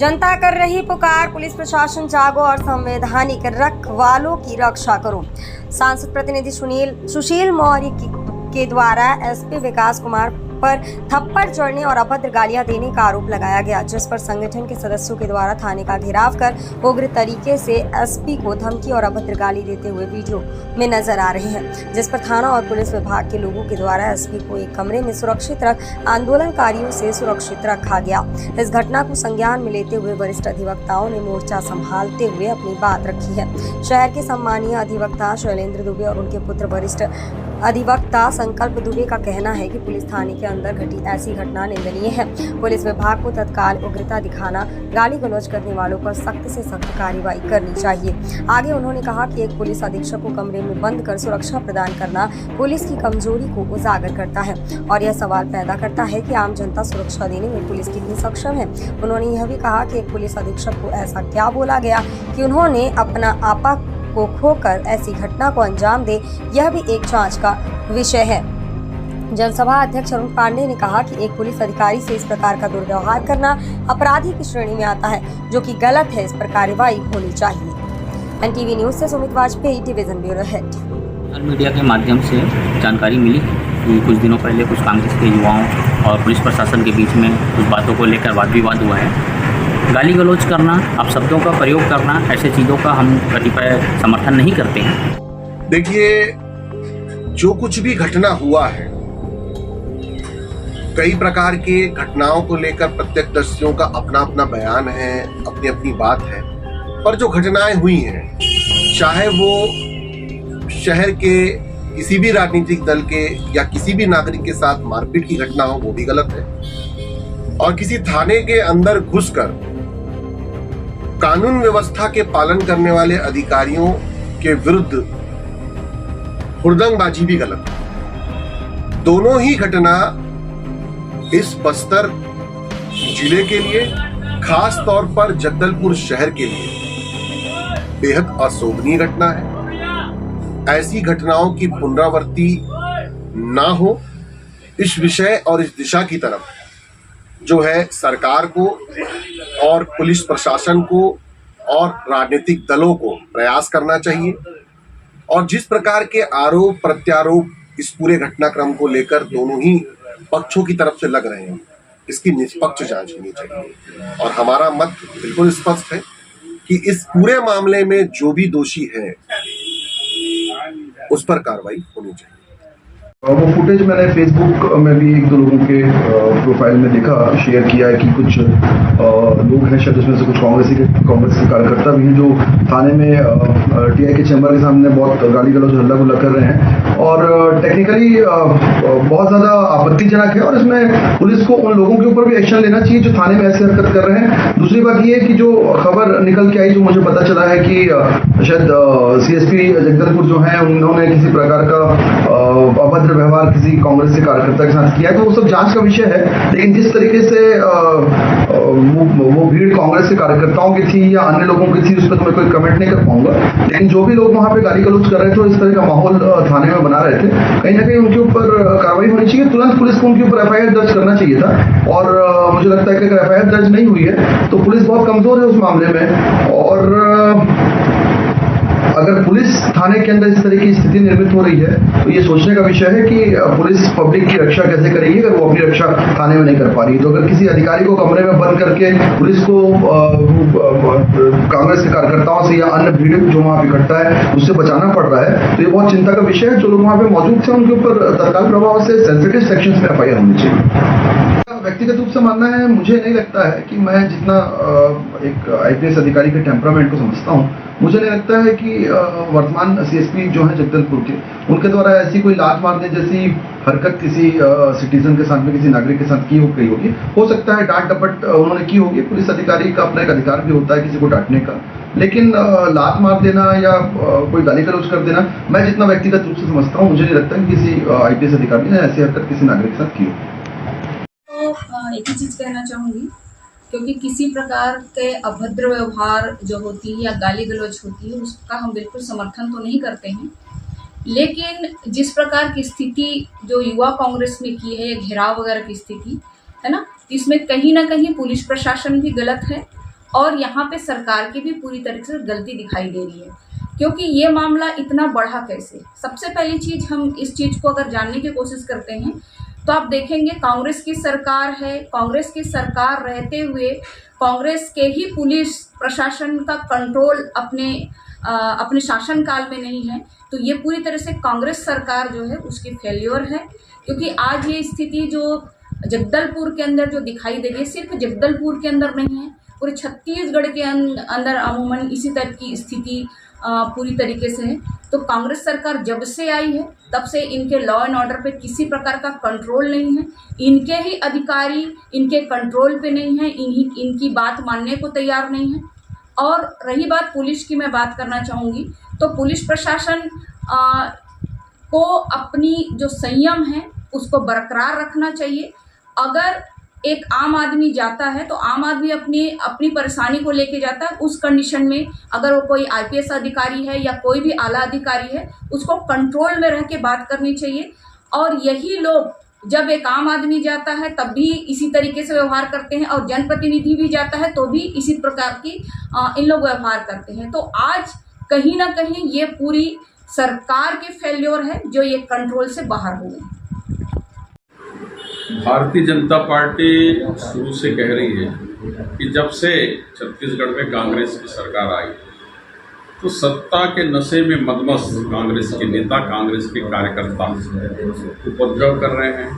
जनता कर रही पुकार, पुलिस प्रशासन जागो और संवैधानिक रखवालों की रक्षा करो। सांसद प्रतिनिधि सुशील मौर्य के द्वारा एसपी विकास कुमार पर थप्पड़ जड़ने और अभद्र गालियां देने का आरोप लगाया गया, जिस पर संगठन के सदस्यों के द्वारा थाने का घेराव कर उग्र तरीके से एसपी को धमकी और अभद्र गाली देते हुए वीडियो में नजर आ रहे हैं, जिस पर थाना और पुलिस विभाग के लोगों के द्वारा एसपी को एक कमरे में सुरक्षित रख आंदोलनकारियों से सुरक्षित रखा गया। इस घटना को संज्ञान में लेते हुए वरिष्ठ अधिवक्ताओं ने मोर्चा संभालते हुए अपनी बात रखी है। शहर के सम्मानीय अधिवक्ता शैलेंद्र दुबे और उनके पुत्र वरिष्ठ अधिवक्ता संकल्प दुबे का कहना है कि पुलिस थाने के अंदर घटी ऐसी घटना निंदनीय है। पुलिस विभाग को तत्काल उग्रता दिखाना, गाली गलौज करने वालों पर सख्त से सख्त कार्रवाई करनी चाहिए। आगे उन्होंने कहा कि एक पुलिस अधीक्षक को कमरे में बंद कर सुरक्षा प्रदान करना पुलिस की कमजोरी को उजागर करता है और यह सवाल पैदा करता है कि आम जनता सुरक्षा देने में पुलिस कितनी सक्षम है। उन्होंने यह भी कहा कि एक पुलिस अधीक्षक को ऐसा क्या बोला गया कि उन्होंने अपना आपा को खोकर ऐसी घटना को अंजाम दे, यह भी एक जांच का विषय है। जनसभा अध्यक्ष अरुण पांडे ने कहा कि एक पुलिस अधिकारी से इस प्रकार का दुर्व्यवहार करना अपराधी की श्रेणी में आता है, जो कि गलत है। इस पर कार्रवाई होनी चाहिए। एनटीवी न्यूज से Sumit Vajpayee, division bureau head. Social media के माध्यम से जानकारी मिली कि कुछ दिनों पहले कुछ कांग्रेस के युवाओं और पुलिस प्रशासन के बीच में कुछ बातों को लेकर वाद विवाद हुआ है। गाली गलौज करना, अपशब्दों का प्रयोग करना, ऐसे चीज़ों का हम कतिपय समर्थन नहीं करते हैं। देखिए, जो कुछ भी घटना हुआ है, कई प्रकार के घटनाओं को लेकर प्रत्यक्षदर्शियों का अपना अपना बयान है, अपनी अपनी बात है। पर जो घटनाएं हुई हैं, चाहे वो शहर के किसी भी राजनीतिक दल के या किसी भी नागरिक के साथ मारपीट की घटना हो, वो भी गलत है। और किसी थाने के अंदर घुसकर कानून व्यवस्था के पालन करने वाले अधिकारियों के विरुद्ध हुड़दंगबाजी भी गलत है। दोनों ही घटना इस बस्तर जिले के लिए, खास तौर पर जगदलपुर शहर के लिए बेहद अशोभनीय घटना है। ऐसी घटनाओं की पुनरावृत्ति ना हो, इस विषय और इस दिशा की तरफ जो है सरकार को और पुलिस प्रशासन को और राजनीतिक दलों को प्रयास करना चाहिए। और जिस प्रकार के आरोप प्रत्यारोप इस पूरे घटनाक्रम को लेकर दोनों ही पक्षों की तरफ से लग रहे हैं, इसकी निष्पक्ष जांच होनी चाहिए। और हमारा मत बिल्कुल स्पष्ट है कि इस पूरे मामले में जो भी दोषी है उस पर कार्रवाई होनी चाहिए। वो फुटेज मैंने फेसबुक में भी एक दो लोगों के प्रोफाइल में देखा, शेयर किया है कि कुछ लोग हैं, शायद उसमें से कुछ कांग्रेस के कार्यकर्ता भी हैं, जो थाने में टीआई के चैम्बर के सामने बहुत गाली गलौज हल्ला गुल्ला कर रहे हैं। और टेक्निकली बहुत ज़्यादा आपत्तिजनक है और इसमें पुलिस को उन लोगों के ऊपर भी एक्शन लेना चाहिए जो थाने में ऐसी हरकत कर रहे हैं। दूसरी बात ये है कि जो खबर निकल के आई, जो मुझे पता चला है कि शायद सीएसपी जगदलपुर जो है, उन्होंने किसी प्रकार का अभद्र व्यवहार किसी कांग्रेस के कार्यकर्ता के साथ किया है, तो वो सब जांच का विषय है। लेकिन जिस तरीके से वो भीड़ कांग्रेस के कार्यकर्ताओं की थी या अन्य लोगों की थी, उस पर तो मैं कोई कमेंट नहीं कर पाऊंगा। लेकिन जो भी लोग वहां पे गाली गलौज कर रहे थे और इस तरह का माहौल थाने में बना रहे थे, कहीं ना कहीं उनके ऊपर कार्रवाई होनी चाहिए। तुरंत पुलिस को उनके ऊपर एफआईआर दर्ज करना चाहिए था। और मुझे लगता है कि अगर एफआईआर दर्ज नहीं हुई है तो पुलिस बहुत कमजोर है उस मामले में। और अगर पुलिस थाने के अंदर इस तरह की स्थिति निर्मित हो रही है, तो ये सोचने का विषय है कि पुलिस पब्लिक की रक्षा कैसे करेगी अगर वो अपनी रक्षा थाने में नहीं कर पा रही। तो अगर किसी अधिकारी को कमरे में बंद करके पुलिस को कांग्रेस के कार्यकर्ताओं से या अन्य भीड़ जो वहां इकट्ठा है उससे बचाना पड़ रहा है, तो ये बहुत चिंता का विषय है। जो लोग वहां पे मौजूद थे उनके ऊपर तत्काल प्रभाव से सेंसिटिव सेक्शंस में एफआईआर होनी चाहिए। व्यक्तिगत रूप से मानना है, मुझे नहीं लगता है कि मैं जितना एक आईपीएस अधिकारी के टेम्परामेंट को समझता हूँ, मुझे नहीं लगता है कि वर्तमान सीएसपी जो है जगदलपुर के, उनके द्वारा ऐसी कोई लात मारने जैसी हरकत किसी सिटीजन के साथ में, किसी नागरिक के साथ की होगी। हो सकता है डांट डपट उन्होंने की होगी, पुलिस अधिकारी का अपना एक अधिकार भी होता है किसी को डांटने का। लेकिन लात मार देना या कोई गाली गलौज कर देना, मैं जितना व्यक्तिगत रूप से समझता हूँ, मुझे नहीं लगता कि किसी आईपीएस अधिकारी ने ऐसी हरकत किसी नागरिक के साथ की होगी। एक ही चीज़ कहना चाहूँगी, क्योंकि किसी प्रकार के अभद्र व्यवहार जो होती है या गाली गलौज होती है, उसका हम बिल्कुल समर्थन तो नहीं करते हैं। लेकिन जिस प्रकार की स्थिति जो युवा कांग्रेस ने की है, घेराव वगैरह की स्थिति है ना, इसमें कहीं ना कहीं पुलिस प्रशासन भी गलत है और यहाँ पे सरकार की भी पूरी तरीके से गलती दिखाई दे रही है, क्योंकि ये मामला इतना बढ़ा कैसे। सबसे पहली चीज़, हम इस चीज़ को अगर जानने की कोशिश करते हैं तो आप देखेंगे कांग्रेस की सरकार है, कांग्रेस की सरकार रहते हुए कांग्रेस के ही पुलिस प्रशासन का कंट्रोल अपने शासनकाल में नहीं है, तो ये पूरी तरह से कांग्रेस सरकार जो है उसकी फेल्योर है। क्योंकि आज ये स्थिति जो जगदलपुर के अंदर जो दिखाई दे रही है, सिर्फ जगदलपुर के अंदर नहीं है, पूरे छत्तीसगढ़ के अंदर अमूमन इसी तरह की स्थिति पूरी तरीके से है। तो कांग्रेस सरकार जब से आई है तब से इनके लॉ एंड ऑर्डर पे किसी प्रकार का कंट्रोल नहीं है, इनके ही अधिकारी इनके कंट्रोल पे नहीं है, इनकी बात मानने को तैयार नहीं है। और रही बात पुलिस की, मैं बात करना चाहूँगी, तो पुलिस प्रशासन को अपनी जो संयम है उसको बरकरार रखना चाहिए। अगर एक आम आदमी जाता है तो आम आदमी अपनी परेशानी को लेके जाता है, उस कंडीशन में अगर वो कोई आईपीएस अधिकारी है या कोई भी आला अधिकारी है, उसको कंट्रोल में रह के बात करनी चाहिए। और यही लोग जब एक आम आदमी जाता है तब भी इसी तरीके से व्यवहार करते हैं, और जनप्रतिनिधि भी जाता है तो भी इसी प्रकार की इन लोग व्यवहार करते हैं। तो आज कहीं ना कहीं ये पूरी सरकार के फेल्योर है जो ये कंट्रोल से बाहर हो गई। भारतीय जनता पार्टी शुरू से कह रही है कि जब से छत्तीसगढ़ में कांग्रेस की सरकार आई तो सत्ता के नशे में मदमस्त कांग्रेस के नेता, कांग्रेस के कार्यकर्ता उपद्रव कर रहे हैं,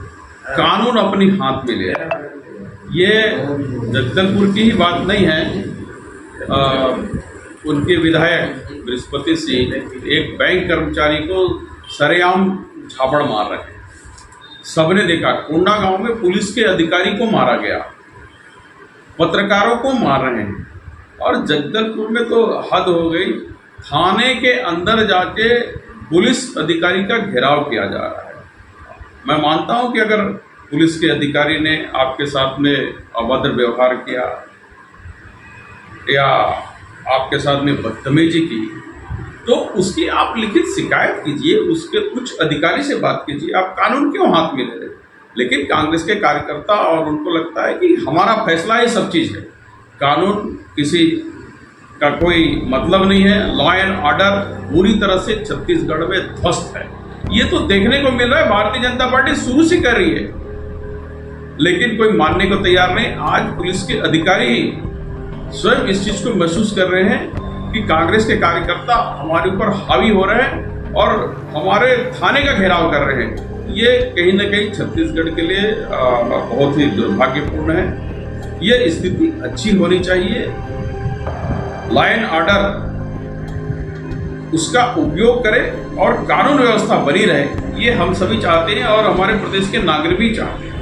कानून अपनी हाथ में ले रहे हैं। ये जगदलपुर की ही बात नहीं है। उनके विधायक बृहस्पति सिंह एक बैंक कर्मचारी को सरेआम झापड़ मार रहे हैं। सबने देखा, कोंडा गांव में पुलिस के अधिकारी को मारा गया, पत्रकारों को मार रहे हैं। और जगदलपुर में तो हद हो गई, थाने के अंदर जाके पुलिस अधिकारी का घेराव किया जा रहा है। मैं मानता हूं कि अगर पुलिस के अधिकारी ने आपके साथ में अभद्र व्यवहार किया या आपके साथ में बदतमीजी की तो उसकी आप लिखित शिकायत कीजिए, उसके उच्च अधिकारी से बात कीजिए, आप कानून क्यों हाथ में ले रहे। लेकिन कांग्रेस के कार्यकर्ता और उनको लगता है कि हमारा फैसला ये सब चीज़ है, कानून किसी का कोई मतलब नहीं है। लॉ एंड ऑर्डर पूरी तरह से छत्तीसगढ़ में ध्वस्त है। ये तो देखने को मिल रहा है, भारतीय जनता पार्टी शुरू से कर रही है, लेकिन कोई मानने को तैयार नहीं। आज पुलिस के अधिकारी स्वयं इस चीज़ को महसूस कर रहे हैं कि कांग्रेस के कार्यकर्ता हमारे ऊपर हावी हो रहे हैं और हमारे थाने का घेराव कर रहे हैं। ये कहीं ना कहीं छत्तीसगढ़ के लिए बहुत ही दुर्भाग्यपूर्ण है। ये स्थिति अच्छी होनी चाहिए, लॉ एंड ऑर्डर उसका उपयोग करें और कानून व्यवस्था बनी रहे, ये हम सभी चाहते हैं और हमारे प्रदेश के नागरिक भी चाहते हैं।